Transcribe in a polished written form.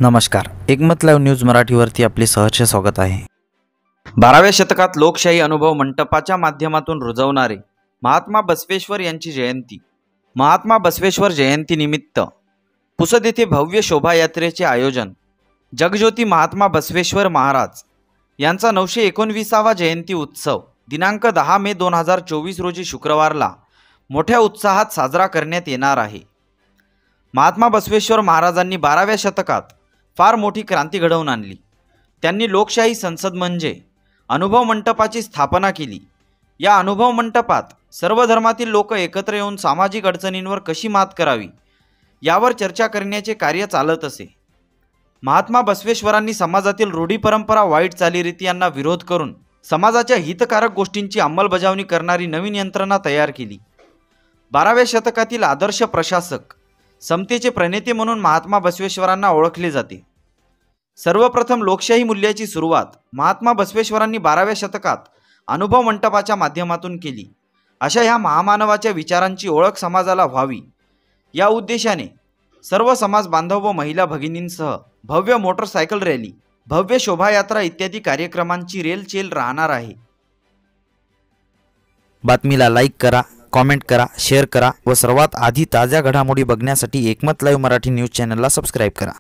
नमस्कार, एकमत live news मराठीवरती आपले सहर्ष स्वागत आहे। 12व्या शतकात लोकशाही अनुभव मंटपाच्या माध्यमातून रुजवणारे महात्मा बसवेश्वर यांची जयंती। महात्मा बसवेश्वर जयंतीनिमित्त पुसद येथे भव्य शोभायात्रेचे आयोजन। जगज्योती महात्मा बसवेश्वर महाराज यांचा 919वा जयंती उत्सव दिनांक 10 मे 2024 रोजी शुक्रवारला मोठ्या उत्साहात साजरा करण्यात येणार आहे। महात्मा बसवेश्वर महाराजांनी 12व्या शतकात फार मोठी क्रांती घडवून आणली। त्यांनी लोकशाही संसद म्हणजे अनुभव मंटपाची स्थापना केली। या अनुभव मंटपात सर्व धर्मातील लोक एकत्र येऊन सामाजिक अडचणींवर कशी मात करावी यावर चर्चा करण्याचे कार्य चालत असे। महात्मा बसवेश्वरांनी समाजातील रूढी परंपरा वाईट चालीरीती यांना विरोध करून समाजाच्या हितकारक गोष्टींची अंमलबजावणी करणारी नवीन यंत्रणा तयार केली। 12व्या शतकातील आदर्श प्रशासक समतेचे प्रणेते म्हणून महात्मा बसवेश्वरांना ओळखले जाते। सर्वप्रथम लोकशाही मूल्याची सुरुवात महात्मा बसवेश्वरांनी 12व्या शतकात अनुभव मंटपाच्या माध्यमातून केली। अशा ह्या महामानवाच्या विचारांची ओळख समाजाला व्हावी या उद्देशाने सर्व समाज बांधव व महिला भगिनींसह भव्य मोटरसायकल रॅली, भव्य शोभायात्रा इत्यादी कार्यक्रमांची रेलचेल राहणार आहे। बातमीला लाईक करा, कमेंट करा, शेअर करा व सर्वात आधी ताज्या घडामोडी बघण्यासाठी एकमत लाईव्ह मराठी न्यूज चॅनलला सबस्क्राइब करा।